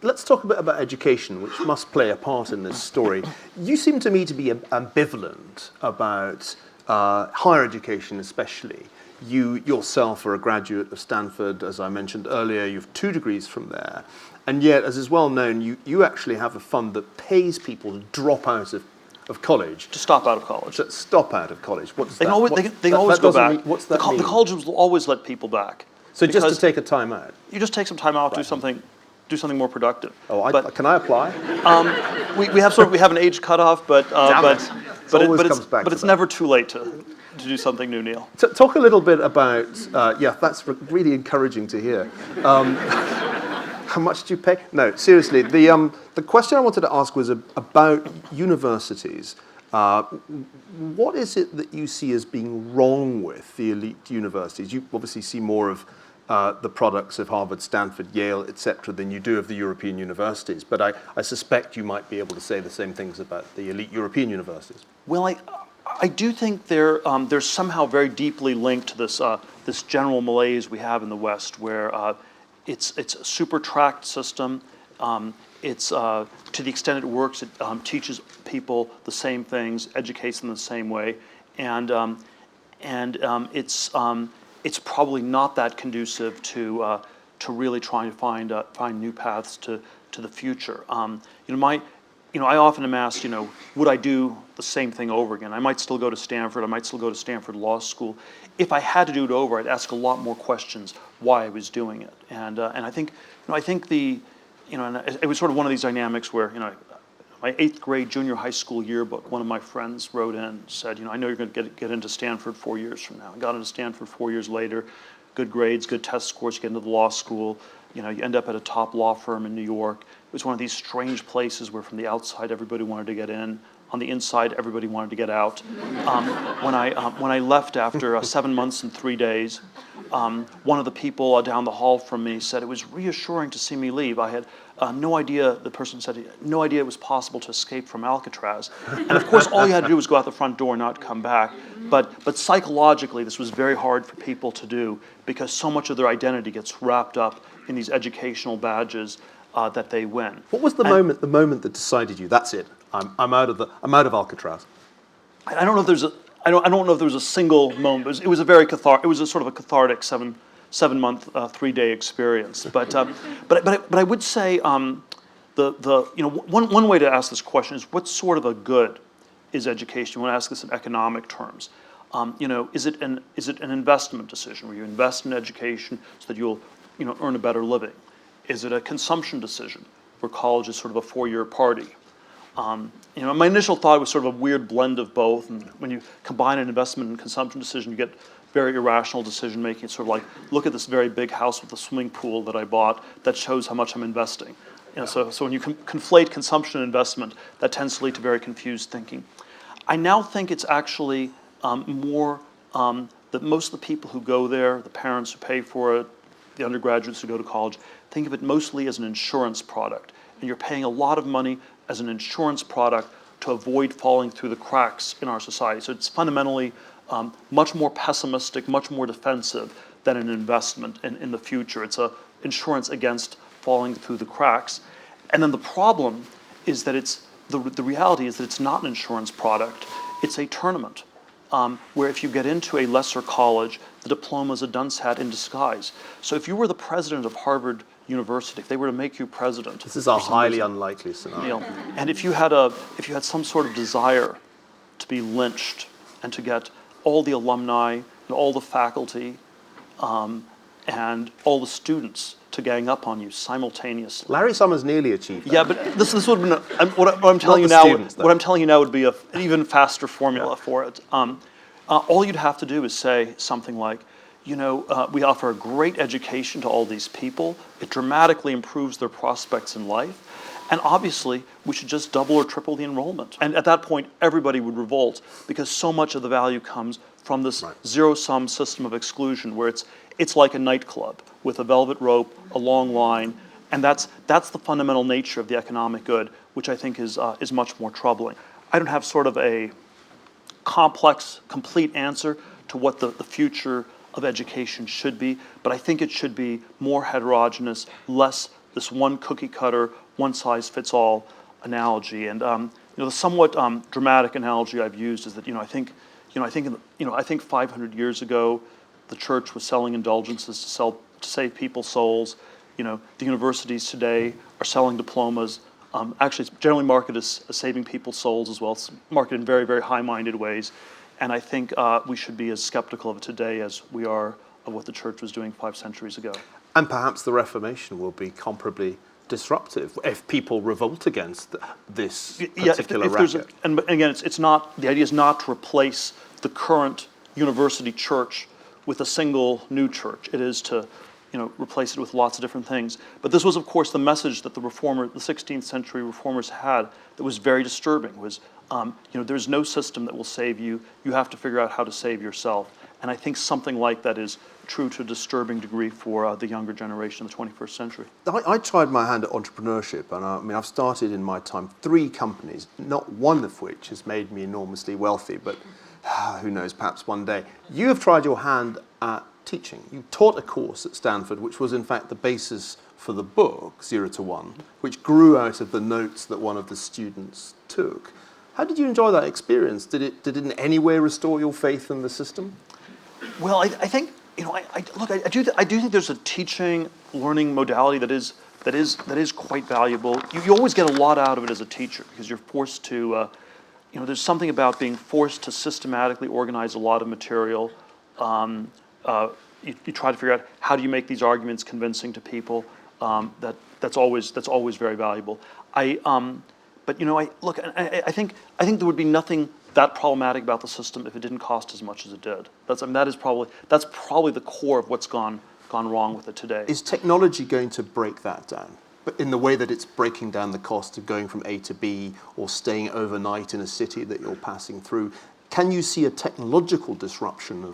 let's talk a bit about education, which must play a part in this story. You seem to me to be ambivalent about higher education especially. You yourself are a graduate of Stanford, as I mentioned earlier. You have 2 degrees from there. And yet, as is well known, you actually have a fund that pays people to drop out of college. To stop out of college. To stop out of college. What does they that can They can always go back. What's that mean? The colleges will always let people back. So just to take a time out? You just take some time out, do something more productive. Oh, can I apply? We have an age cutoff, but it's never too late to do something new, Neil. Talk a little bit about, that's really encouraging to hear. How much do you pay? No, seriously, the question I wanted to ask was about universities. What is it that you see as being wrong with the elite universities? You obviously see more of the products of Harvard, Stanford, Yale, etc., than you do of the European universities. But I suspect you might be able to say the same things about the elite European universities. Well, I do think they're somehow very deeply linked to this general malaise we have in the West, where it's a super tracked system. It's to the extent it works, it teaches people the same things, educates them the same way, and it's probably not that conducive to really trying to find new paths to the future. I often am asked, would I do the same thing over again? I might still go to Stanford. I might still go to Stanford Law School. If I had to do it over, I'd ask a lot more questions why I was doing it. And I think it was sort of one of these dynamics where, my 8th grade junior high school yearbook, one of my friends wrote in, said, I know you're going to get into Stanford 4 years from now. I got into Stanford 4 years later, good grades, good test scores, you get into the law school, you end up at a top law firm in New York. It was one of these strange places where from the outside everybody wanted to get in, on the inside everybody wanted to get out. When I left after 7 months and 3 days, one of the people down the hall from me said it was reassuring to see me leave. I had no idea, the person said, no idea it was possible to escape from Alcatraz. And of course, all you had to do was go out the front door and not come back. But psychologically, this was very hard for people to do because so much of their identity gets wrapped up in these educational badges that they win. What was the moment that decided you, that's it, I'm out of Alcatraz? I don't know if there's I don't know if there was a single moment. It was a very it was a sort of a cathartic 7-month, 3-day experience. But I would say one way to ask this question is what sort of a good is education? You want to ask this in economic terms. Is it an investment decision where you invest in education so that you'll earn a better living? Is it a consumption decision where college is sort of a 4-year party? My initial thought was sort of a weird blend of both, and when you combine an investment and consumption decision, you get very irrational decision making. It's sort of like, look at this very big house with a swimming pool that I bought that shows how much I'm investing. So when you conflate consumption and investment, that tends to lead to very confused thinking. I now think it's actually more that most of the people who go there, the parents who pay for it, the undergraduates who go to college, think of it mostly as an insurance product. And you're paying a lot of money as an insurance product to avoid falling through the cracks in our society. So it's fundamentally much more pessimistic, much more defensive than an investment in the future. It's an insurance against falling through the cracks. And then the problem is that the reality is that it's not an insurance product, it's a tournament. Where if you get into a lesser college, the diploma is a dunce hat in disguise. So if you were the president of Harvard University, if they were to make you president, this is a highly unlikely scenario. And if you had some sort of desire to be lynched and to get all the alumni and all the faculty and all the students to gang up on you simultaneously. Larry Summers nearly achieved that. Yeah, but this would have been what I'm telling you now. What I'm telling you now would be an even faster formula for it. All you'd have to do is say something like, we offer a great education to all these people. It dramatically improves their prospects in life. And obviously, we should just double or triple the enrollment. And at that point, everybody would revolt because so much of the value comes from this zero-sum system of exclusion where it's like a nightclub with a velvet rope, a long line, and that's the fundamental nature of the economic good, which I think is much more troubling. I don't have sort of a complex, complete answer to what the future of education should be, but I think it should be more heterogeneous, less this one cookie cutter, one size fits all analogy. And the somewhat dramatic analogy I've used is that I think 500 years ago, the church was selling indulgences to save people's souls. The universities today are selling diplomas. Actually, it's generally marketed as saving people's souls as well. It's marketed in very, very high-minded ways. And I think we should be as skeptical of it today as we are of what the church was doing 5 centuries ago. And perhaps the Reformation will be comparably disruptive if people revolt against this particular racket. And again, it's not, the idea is not to replace the current university church with a single new church. It is to replace it with lots of different things. But this was, of course, the message that the 16th century reformers had that was very disturbing, was there's no system that will save you. You have to figure out how to save yourself. And I think something like that is true to a disturbing degree for the younger generation of the 21st century. I tried my hand at entrepreneurship, and I've started in my time 3 companies, not one of which has made me enormously wealthy, but who knows, perhaps one day. You have tried your hand at teaching. You taught a course at Stanford, which was in fact the basis for the book, 0 to 1, which grew out of the notes that one of the students took. How did you enjoy that experience? Did it in any way restore your faith in the system? Well, I think, I do think there's a teaching, learning modality that is quite valuable. You always get a lot out of it as a teacher because you're forced to, there's something about being forced to systematically organize a lot of material. You try to figure out how do you make these arguments convincing to people. That's always very valuable. I think there would be nothing that problematic about the system if it didn't cost as much as it did. That's probably the core of what's gone wrong with it today. Is technology going to break that down? But in the way that it's breaking down the cost of going from A to B or staying overnight in a city that you're passing through, can you see a technological disruption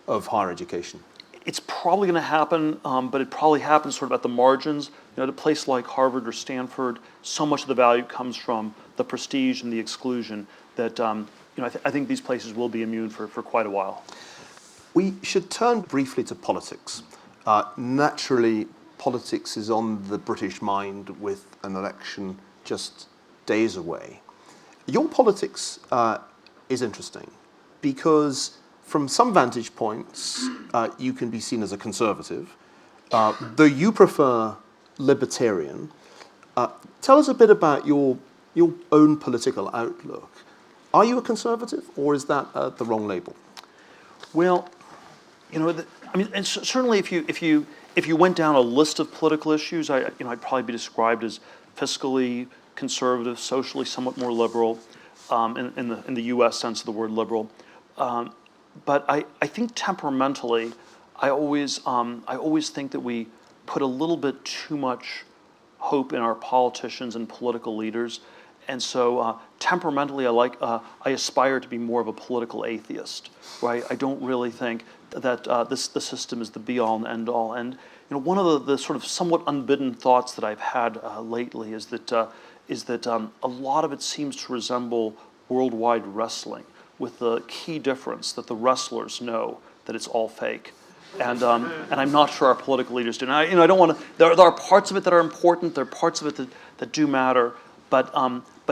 of higher education? It's probably going to happen, but it probably happens sort of at the margins. At a place like Harvard or Stanford, so much of the value comes from the prestige and the exclusion that I think these places will be immune for quite a while. We should turn briefly to politics. Naturally, politics is on the British mind with an election just days away. Your politics is interesting because from some vantage points, you can be seen as a conservative, though you prefer libertarian. Tell us a bit about your own political outlook. Are you a conservative, or is that the wrong label? Well, and certainly if you went down a list of political issues, I'd probably be described as fiscally conservative, socially somewhat more liberal, in the U.S. sense of the word liberal. But I think temperamentally, I always think that we put a little bit too much hope in our politicians and political leaders, and so temperamentally, I aspire to be more of a political atheist. Right? I don't really think that the system is the be-all and end-all. And one of the sort of somewhat unbidden thoughts that I've had lately is that a lot of it seems to resemble worldwide wrestling, with the key difference that the wrestlers know that it's all fake. And I'm not sure our political leaders do. And I don't want to. There are parts of it that are important. There are parts of it that do matter. But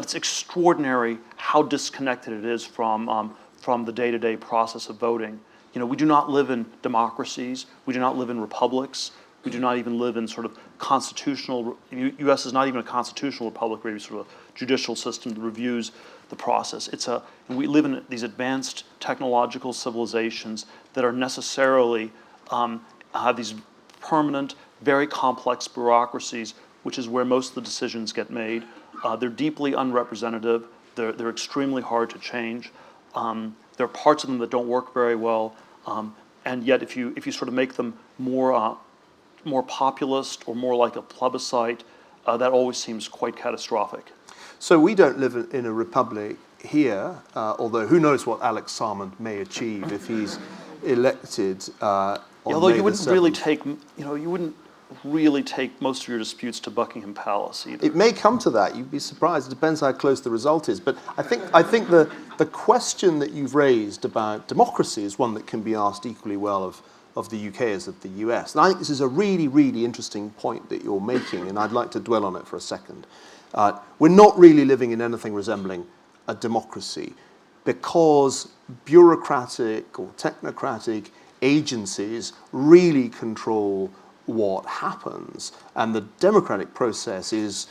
it's extraordinary how disconnected it is from the day-to-day process of voting. We do not live in democracies. We do not live in republics. We do not even live in sort of constitutional. U.S. is not even a constitutional republic, where sort of a judicial system that reviews the process. We live in these advanced technological civilizations that are necessarily have these permanent, very complex bureaucracies, which is where most of the decisions get made. They're deeply unrepresentative. They're extremely hard to change. There are parts of them that don't work very well, and yet if you sort of make them more populist or more like a plebiscite, that always seems quite catastrophic. So we don't live in a republic here, although who knows what Alex Salmond may achieve if he's elected. Although you wouldn't really take most of your disputes to Buckingham Palace either. It may come to that. You'd be surprised. It depends how close the result is. But I think the question that you've raised about democracy is one that can be asked equally well of the UK as of the US. And I think this is a really, really interesting point that you're making, and I'd like to dwell on it for a second. We're not really living in anything resembling a democracy because bureaucratic or technocratic agencies really control what happens. And the democratic process is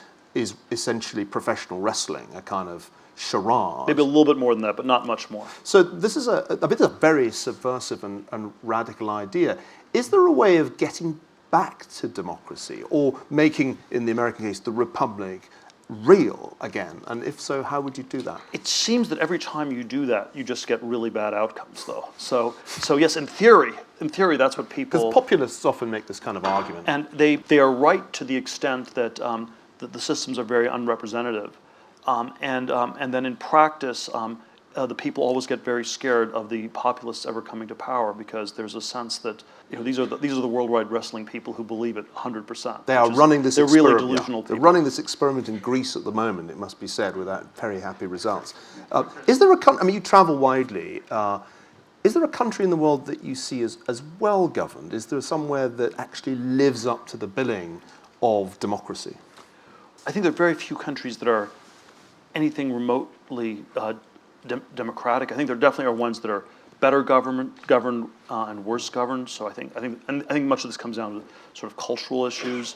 essentially professional wrestling, a kind of charade. Maybe a little bit more than that, but not much more. So this is a bit of a very subversive and radical idea. Is there a way of getting back to democracy or making, in the American case, the republic real again? And if so, how would you do that? It seems that every time you do that, you just get really bad outcomes, though. So yes, in theory, that's what people... Because populists often make this kind of argument. And they are right to the extent that, that the systems are very unrepresentative. And then in practice, the people always get very scared of the populists ever coming to power because there's a sense that these are the worldwide wrestling people who believe it 100%. They are running this they're experiment. Really delusional people. They're running this experiment in Greece at the moment, it must be said, without very happy results. Is there you travel widely. Is there a country in the world that you see as well governed? Is there somewhere that actually lives up to the billing of democracy? I think there are very few countries that are anything remotely democratic. I think there definitely are ones that are better governed and worse governed. So I think much of this comes down to sort of cultural issues.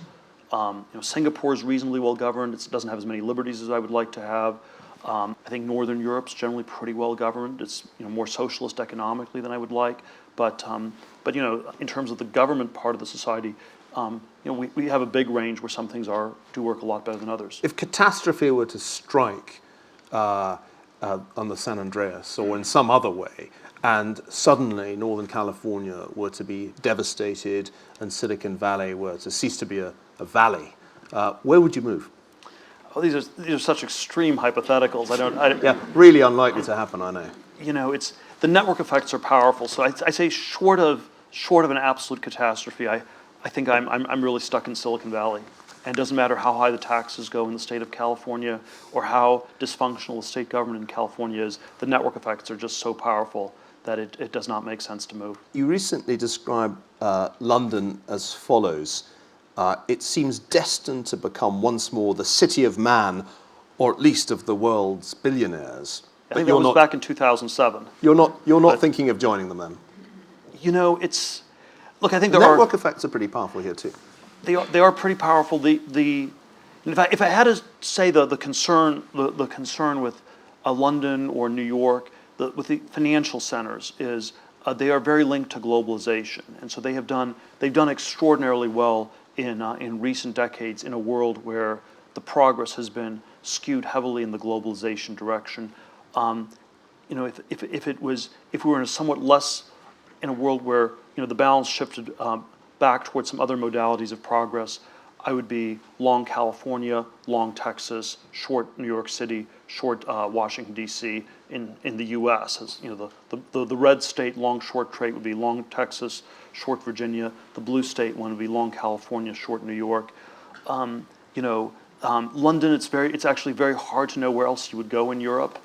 Singapore is reasonably well governed. It doesn't have as many liberties as I would like to have. I think Northern Europe's generally pretty well governed. It's more socialist economically than I would like. But in terms of the government part of the society, we have a big range where some things do work a lot better than others. If catastrophe were to strike on the San Andreas or in some other way, and suddenly Northern California were to be devastated and Silicon Valley were to cease to be a valley, where would you move? Oh, these are such extreme hypotheticals. Yeah, really unlikely to happen, I know. It's the network effects are powerful. So I say short of an absolute catastrophe, I think I'm really stuck in Silicon Valley. And it doesn't matter how high the taxes go in the state of California or how dysfunctional the state government in California is, the network effects are just so powerful that it does not make sense to move. You recently described London as follows. It seems destined to become once more the city of man, or at least of the world's billionaires. I think that was back in 2007. You're not thinking of joining them then? Look, I think the network effects are pretty powerful here too. They are pretty powerful. If I had to say the concern with London or New York, with the financial centers is they are very linked to globalization, and so they've done extraordinarily well in recent decades in a world where the progress has been skewed heavily in the globalization direction. If we were in a somewhat less in a world where the balance shifted back towards some other modalities of progress, I would be long California, long Texas, short New York City, short Washington D.C. in the U.S. As the red state long short trait would be long Texas, short Virginia. The blue state one would be long California, short New York. London, it's actually very hard to know where else you would go in Europe.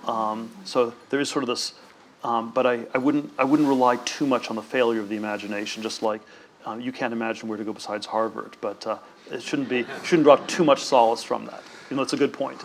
So there is sort of this, but I wouldn't rely too much on the failure of the imagination. Just like you can't imagine where to go besides Harvard, but it shouldn't draw too much solace from that. It's a good point.